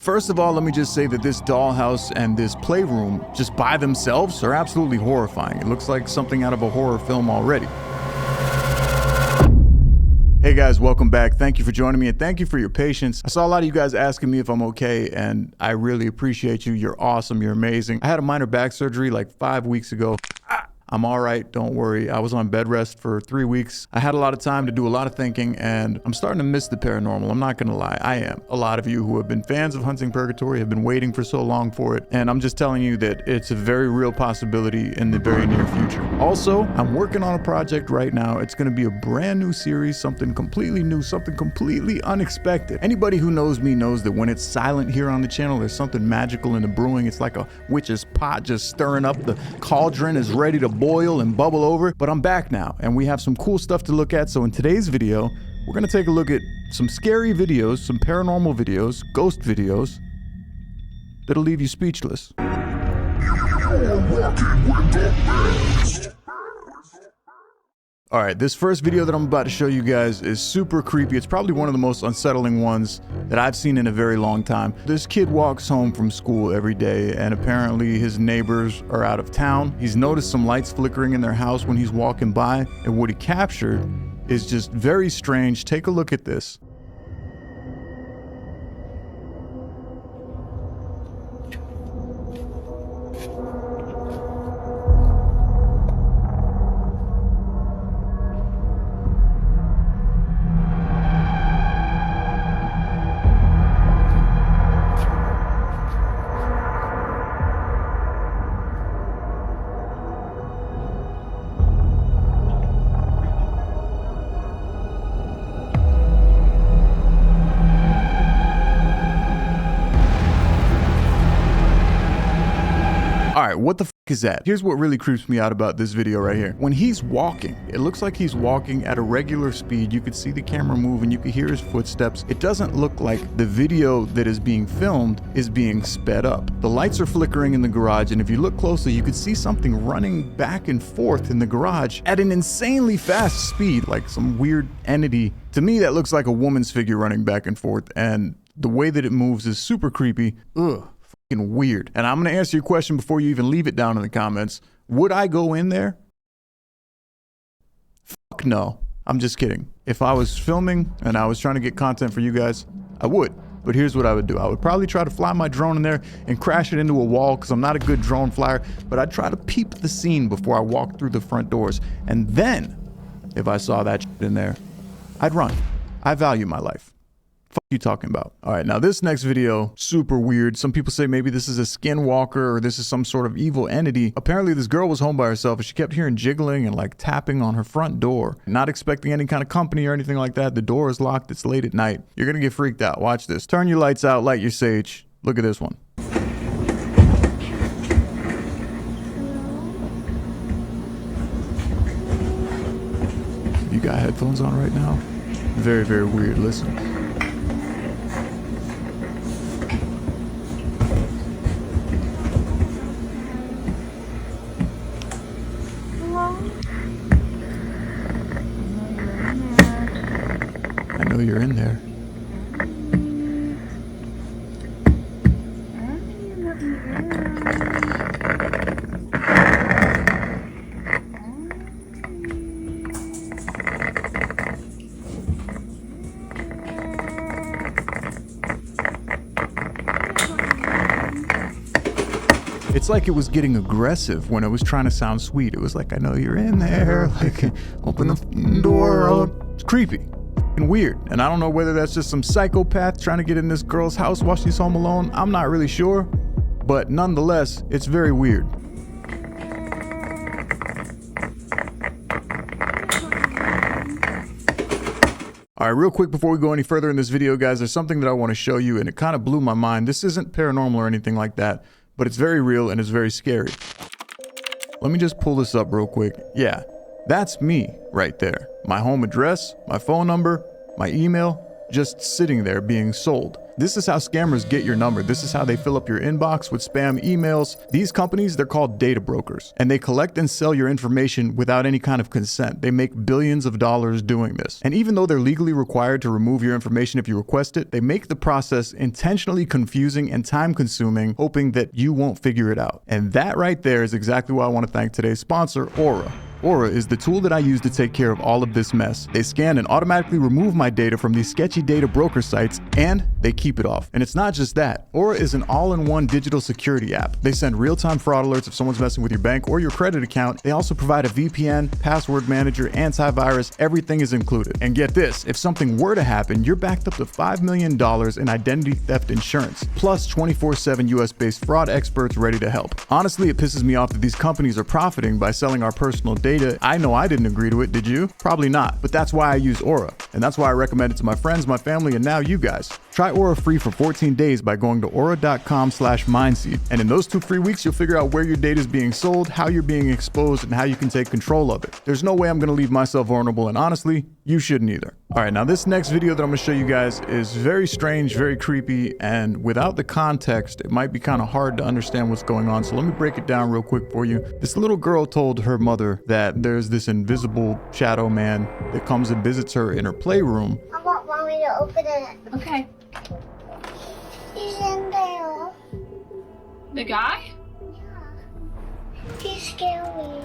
First of all, let me just say that this dollhouse and this playroom, just by themselves, are absolutely horrifying. It looks like something out of a horror film already. Hey guys, welcome back. Thank you for joining me and thank you for your patience. I saw a lot of you guys asking me if I'm okay and I really appreciate you. You're awesome. You're amazing. I had a minor back surgery like 5 weeks ago. I'm all right, don't worry. I was on bed rest for 3 weeks. I had a lot of time to do a lot of thinking and I'm starting to miss the paranormal. I'm not gonna lie, I am. A lot of you who have been fans of Hunting Purgatory have been waiting for so long for it. And I'm just telling you that it's a very real possibility in the very near future. Also, I'm working on a project right now. It's gonna be a brand new series, something completely new, something completely unexpected. Anybody who knows me knows that when it's silent here on the channel, there's something magical in the brewing. It's like a witch's pot just stirring up. The cauldron is ready to boil and bubble over. But I'm back now and we have some cool stuff to look at. So in today's video, we're gonna take a look at some scary videos, some paranormal videos, ghost videos that'll leave you speechless. All right, this first video that I'm about to show you guys is super creepy. It's probably one of the most unsettling ones that I've seen in a very long time. This kid walks home from school every day and apparently his neighbors are out of town. He's noticed some lights flickering in their house when he's walking by, and what he captured is just very strange. Take a look at this. All right, what the f is that? Here's what really creeps me out about this video right here. When he's walking, it looks like he's walking at a regular speed. You could see the camera move and you could hear his footsteps. It doesn't look like the video that is being filmed is being sped up. The lights are flickering in the garage, and if you look closely, you could see something running back and forth in the garage at an insanely fast speed, like some weird entity. To me, that looks like a woman's figure running back and forth, and the way that it moves is super creepy. Ugh. Weird. And I'm gonna answer your question before you even leave it down in the comments. Would I go in there? Fuck no. I'm just kidding. If I was filming and I was trying to get content for you guys, I would. But here's what I would do. I would probably try to fly my drone in there and crash it into a wall because I'm not a good drone flyer, but I'd try to peep the scene before I walk through the front doors. And then, if I saw that shit in there, I'd run. I value my life. Fuck you talking about? All right, now this next video, super weird. Some people say maybe this is a skinwalker or this is some sort of evil entity. Apparently this girl was home by herself and she kept hearing jiggling and like tapping on her front door. Not expecting any kind of company or anything like that. The door is locked, it's late at night. You're gonna get freaked out, watch this. Turn your lights out, light your sage. Look at this one. You got headphones on right now? Very, very weird, listen. I know you're in there. It's like it was getting aggressive when it was trying to sound sweet. It was like, I know you're in there. Like, open the door. It's creepy and weird. And I don't know whether that's just some psychopath trying to get in this girl's house while she's home alone. I'm not really sure. But nonetheless, it's very weird. All right, real quick before we go any further in this video, guys, there's something that I want to show you and it kind of blew my mind. This isn't paranormal or anything like that, but it's very real and it's very scary. Let me just pull this up real quick. Yeah, that's me right there. My home address, my phone number, my email, just sitting there being sold. This is how scammers get your number. This is how they fill up your inbox with spam emails. These companies, they're called data brokers, and they collect and sell your information without any kind of consent. They make billions of dollars doing this. And even though they're legally required to remove your information if you request it, they make the process intentionally confusing and time-consuming, hoping that you won't figure it out. And that right there is exactly why I want to thank today's sponsor, Aura. Aura is the tool that I use to take care of all of this mess. They scan and automatically remove my data from these sketchy data broker sites, and they keep it off. And it's not just that. Aura is an all-in-one digital security app. They send real-time fraud alerts if someone's messing with your bank or your credit account. They also provide a VPN, password manager, antivirus. Everything is included. And get this, if something were to happen, you're backed up to $5 million in identity theft insurance, plus 24/7 US-based fraud experts ready to help. Honestly, it pisses me off that these companies are profiting by selling our personal data. I know I didn't agree to it, did you? Probably not, but that's why I use Aura. And that's why I recommend it to my friends, my family, and now you guys. Try Aura free for 14 days by going to aura.com/MindSeed. And in those 2 free weeks, you'll figure out where your data is being sold, how you're being exposed, and how you can take control of it. There's no way I'm gonna leave myself vulnerable, and honestly, you shouldn't either. All right, now this next video that I'm gonna show you guys is very strange, very creepy, and without the context, it might be kind of hard to understand what's going on. So let me break it down real quick for you. This little girl told her mother that there's this invisible shadow man that comes and visits her in her playroom. I want mommy to open it. Okay. He's in there. The guy? He's scary.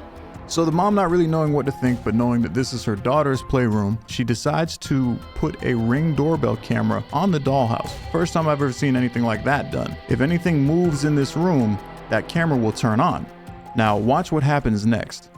So the mom, not really knowing what to think, but knowing that this is her daughter's playroom, she decides to put a Ring doorbell camera on the dollhouse. First time I've ever seen anything like that done. If anything moves in this room, that camera will turn on. Now watch what happens next.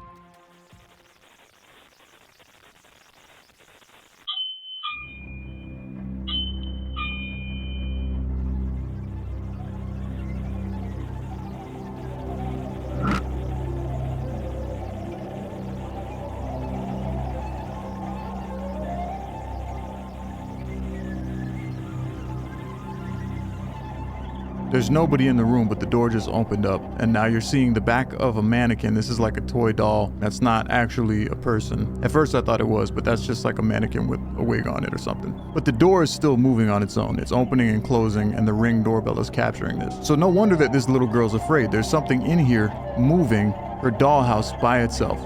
There's nobody in the room, but the door just opened up, and now you're seeing the back of a mannequin. This is like a toy doll. That's not actually a person. At first I thought it was, but that's just like a mannequin with a wig on it or something. But the door is still moving on its own. It's opening and closing, and the Ring doorbell is capturing this. So no wonder that this little girl's afraid. There's something in here moving her dollhouse by itself.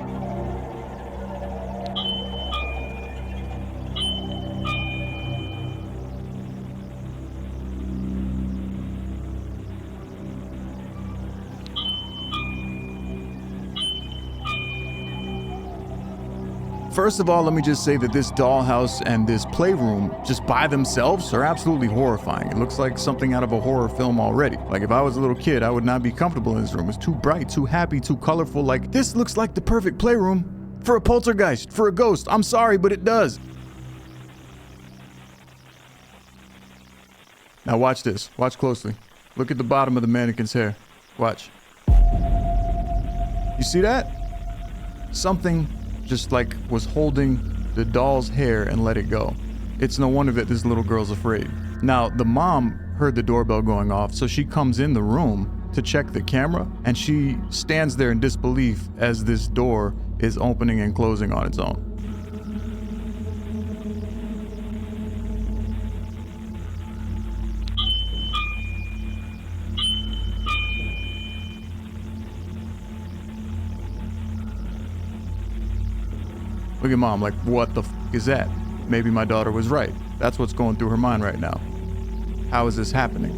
First of all, let me just say that this dollhouse and this playroom just by themselves are absolutely horrifying. It looks like something out of a horror film already. Like if I was a little kid, I would not be comfortable in this room. It's too bright, too happy, too colorful. Like this looks like the perfect playroom for a poltergeist, for a ghost. I'm sorry, but it does. Now watch this. Watch closely. Look at the bottom of the mannequin's hair. Watch. You see that? Something just like was holding the doll's hair and let it go. It's no wonder that this little girl's afraid. Now, the mom heard the doorbell going off, so she comes in the room to check the camera, and she stands there in disbelief as this door is opening and closing on its own. Look at mom, like, what the f is that? Maybe my daughter was right. That's what's going through her mind right now. How is this happening?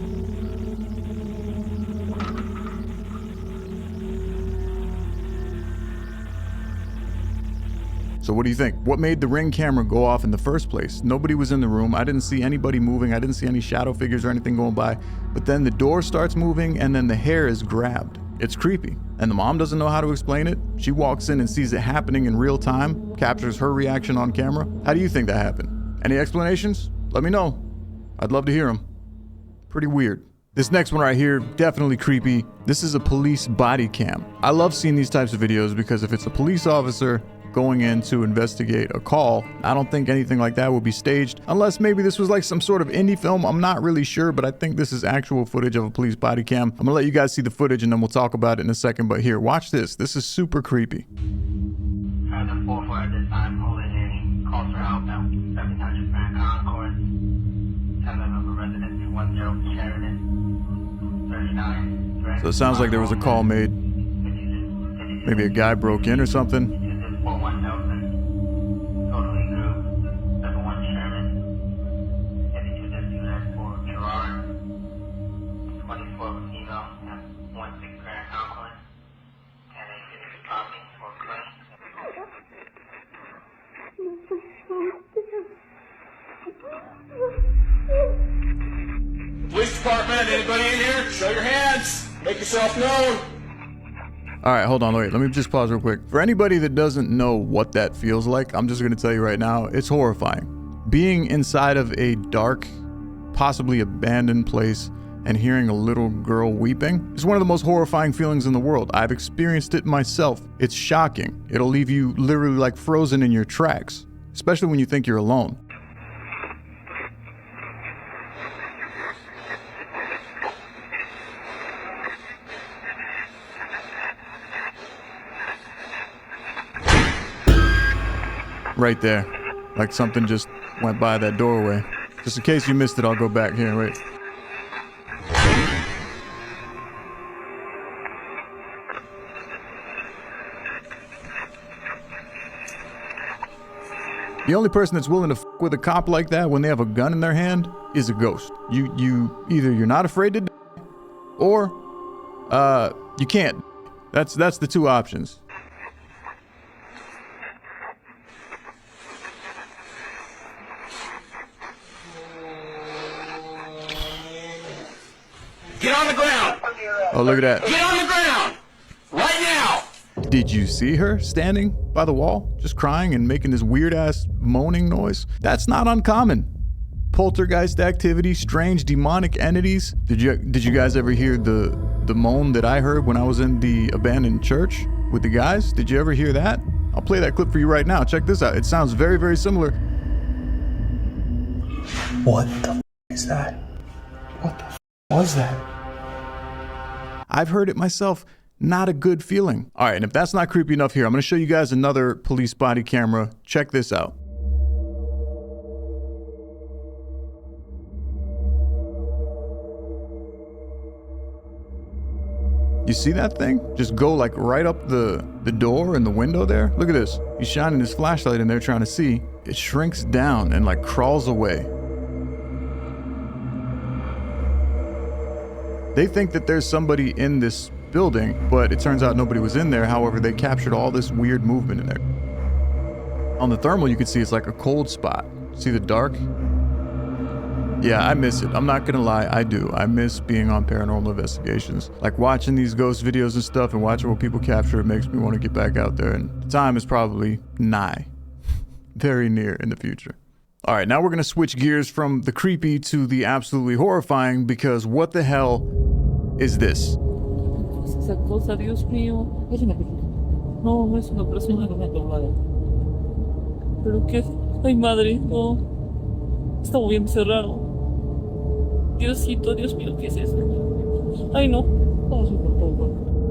So what do you think? What made the Ring camera go off in the first place? Nobody was in the room. I didn't see anybody moving. I didn't see any shadow figures or anything going by. But then the door starts moving and then the hair is grabbed. It's creepy. And the mom doesn't know how to explain it. She walks in and sees it happening in real time, captures her reaction on camera. How do you think that happened? Any explanations? Let me know. I'd love to hear them. Pretty weird. This next one right here, definitely creepy. This is a police body cam. I love seeing these types of videos because if it's a police officer going in to investigate a call, I don't think anything like that would be staged, unless maybe this was like some sort of indie film. I'm not really sure, but I think this is actual footage of a police body cam. I'm gonna let you guys see the footage and then we'll talk about it in a second, but here, watch this. This is super creepy. At the 4-4 at this time, holding any calls for outbound 700 Grand Concord. 10 of a resident in 1 So it sounds like there was a call made. Maybe a guy broke in or something. This is 41000. Totally group. 71 Sherman. Heading to this unit for Gerard. 24 female and 16 Grand Alkaline. And a 50 copy for Clay. Police department, anybody in here? Show your hands. Make yourself known. All right, hold on, wait. Let me just pause real quick. For anybody that doesn't know what that feels like, I'm just gonna tell you right now, it's horrifying. Being inside of a dark, possibly abandoned place and hearing a little girl weeping is one of the most horrifying feelings in the world. I've experienced it myself. It's shocking. It'll leave you literally like frozen in your tracks, especially when you think you're alone. Right there. Like something just went by that doorway. Just in case you missed it, I'll go back here. Wait. The only person that's willing to f with a cop like that when they have a gun in their hand is a ghost. Either you're not afraid to die, or you can't. That's the two options. Get on the ground. Oh, look at that. Get on the ground. Right now. Did you see her standing by the wall, just crying and making this weird ass moaning noise? That's not uncommon. Poltergeist activity, strange demonic entities. Did you guys ever hear the moan that I heard when I was in the abandoned church with the guys? Did you ever hear that? I'll play that clip for you right now. Check this out. It sounds very, very similar. What the is that? What the was that? I've heard it myself. Not a good feeling. All right, and if that's not creepy enough here, I'm going to show you guys another police body camera. Check this out. You see that thing? Just go like right up the door and the window there. Look at this. He's shining his flashlight in there trying to see. It shrinks down and like crawls away. They think that there's somebody in this building, but it turns out nobody was in there. However, they captured all this weird movement in there. On the thermal, you can see it's like a cold spot. See the dark? Yeah, I miss it. I'm not gonna lie, I do. I miss being on paranormal investigations. Like watching these ghost videos and stuff and watching what people capture, it makes me want to get back out there. And the time is probably nigh, very near in the future. All right, now we're gonna switch gears from the creepy to the absolutely horrifying, because what the hell is this? Esa cosa, Dios mío. No, no es una persona que me ha tomado. Pero qué. Ay, madre, no. Está moviéndose raro. Diosito, Dios mío, ¿qué es eso? Ay, no.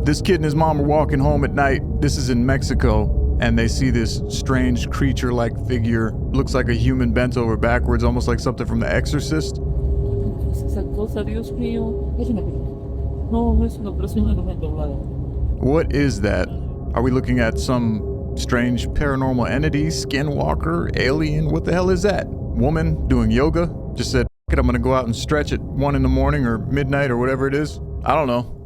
This kid and his mom are walking home at night. This is in Mexico, and they see this strange creature-like figure. Looks like a human bent over backwards, almost like something from The Exorcist. Esa cosa, Dios mío. No, no es una persona que me ha tomado. What is that? Are we looking at some strange paranormal entity, skinwalker, alien? What the hell is that? Woman doing yoga? Just said, F it, I'm gonna go out and stretch at 1 in the morning or midnight or whatever it is. I don't know.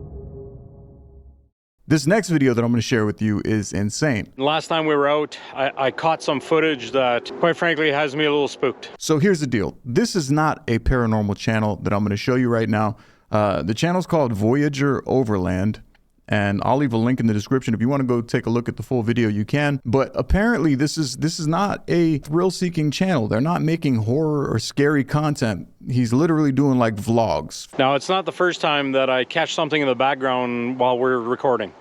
This next video that I'm going to share with you is insane. Last time we were out, I caught some footage that, quite frankly, has me a little spooked. So here's the deal. This is not a paranormal channel that I'm going to show you right now. The channel's called Voyager Overland, and I'll leave a link in the description. If you want to go take a look at the full video, you can. But apparently this is not a thrill-seeking channel. They're not making horror or scary content. He's literally doing like vlogs. Now, it's not the first time that I catch something in the background while we're recording,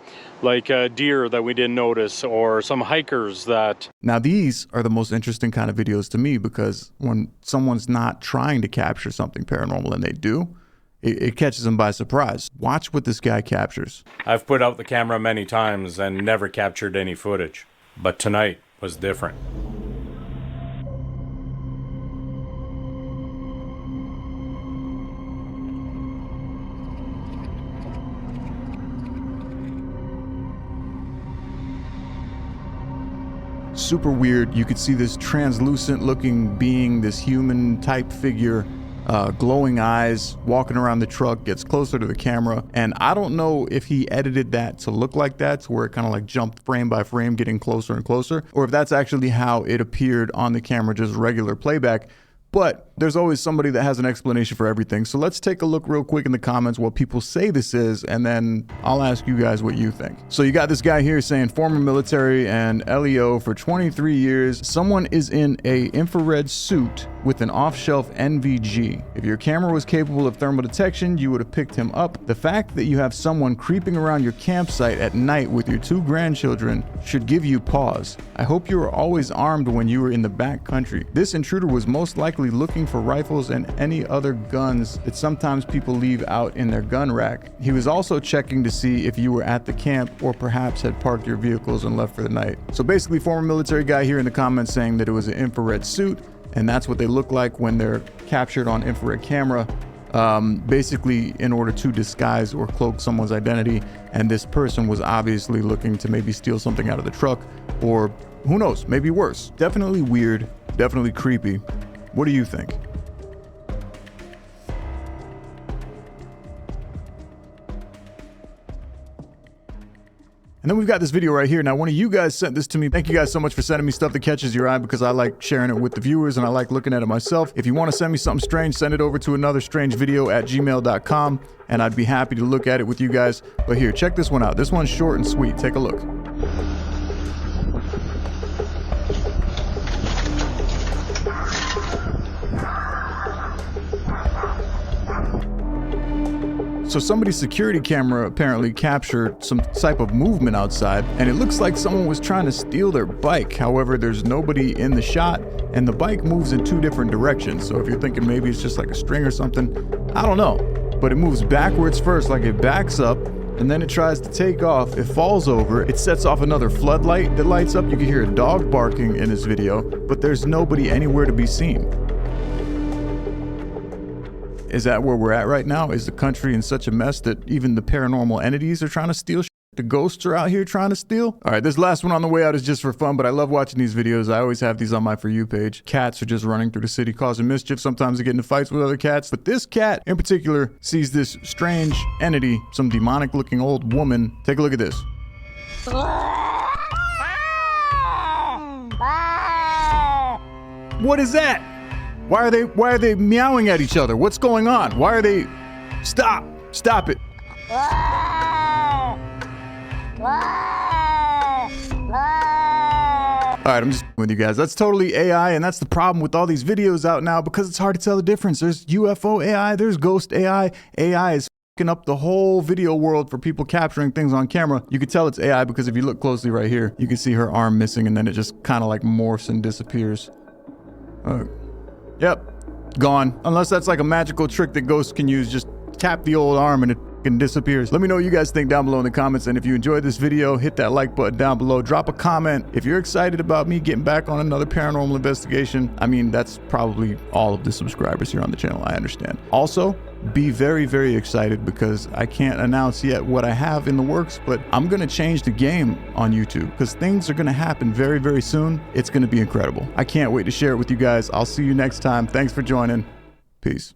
like a deer that we didn't notice or some hikers that... Now, these are the most interesting kind of videos to me, because when someone's not trying to capture something paranormal and they do, it catches them by surprise. Watch what this guy captures. I've put out the camera many times and never captured any footage, but tonight was different. super weird. You could see this translucent looking being, this human type figure, glowing eyes, walking around the truck, gets closer to the camera. And I don't know if he edited that to look like that, to where it kind of like jumped frame by frame, getting closer and closer, or if that's actually how it appeared on the camera, just regular playback. But there's always somebody that has an explanation for everything. So let's take a look real quick in the comments what people say this is, and then I'll ask you guys what you think. So you got this guy here saying former military and LEO for 23 years. Someone is in a infrared suit with an off-shelf NVG. If your camera was capable of thermal detection, you would have picked him up. The fact that you have someone creeping around your campsite at night with your 2 grandchildren should give you pause. I hope you were always armed when you were in the back country. This intruder was most likely looking for rifles and any other guns that sometimes people leave out in their gun rack. He was also checking to see if you were at the camp or perhaps had parked your vehicles and left for the night. So basically, former military guy here in the comments saying that it was an infrared suit, and that's what they look like when they're captured on infrared camera, basically in order to disguise or cloak someone's identity. And this person was obviously looking to maybe steal something out of the truck, or who knows, maybe worse. Definitely weird, definitely creepy. What do you think? And then we've got this video right here. Now, one of you guys sent this to me. Thank you guys so much for sending me stuff that catches your eye, because I like sharing it with the viewers and I like looking at it myself. If you want to send me something strange, send it over to anotherstrangevideo@gmail.com and I'd be happy to look at it with you guys. But here, check this one out. This one's short and sweet. Take a look. So somebody's security camera apparently captured some type of movement outside, and it looks like someone was trying to steal their bike. However, there's nobody in the shot, and the bike moves in 2 different directions. So if you're thinking maybe it's just like a string or something, I don't know. But it moves backwards first, like it backs up, and then it tries to take off. It falls over. It sets off another floodlight that lights up. You can hear a dog barking in this video, but there's nobody anywhere to be seen. Is that where we're at right now? Is the country in such a mess that even the paranormal entities are trying to steal shit? The ghosts are out here trying to steal? All right, this last one on the way out is just for fun, but I love watching these videos. I always have these on my For You page. Cats are just running through the city causing mischief. Sometimes they get into fights with other cats. But this cat in particular sees this strange entity, some demonic looking old woman. Take a look at this. What is that? Why are they meowing at each other? What's going on? Why are they... Stop it. All right, I'm just with you guys. That's totally AI, and that's the problem with all these videos out now, because it's hard to tell the difference. There's UFO AI, there's ghost AI. AI is fucking up the whole video world for people capturing things on camera. You can tell it's AI because if you look closely right here, you can see her arm missing, and then it just kind of like morphs and disappears. Yep, gone. Unless that's like a magical trick that ghosts can use. Just tap the old arm and it disappears. Let me know what you guys think down below in the comments. And if you enjoyed this video, hit that like button down below. Drop a comment. If you're excited about me getting back on another paranormal investigation, I mean, that's probably all of the subscribers here on the channel. I understand. Also, be very, very excited, because I can't announce yet what I have in the works, but I'm going to change the game on YouTube, because things are going to happen very, very soon. It's going to be incredible. I can't wait to share it with you guys. I'll see you next time. Thanks for joining. Peace.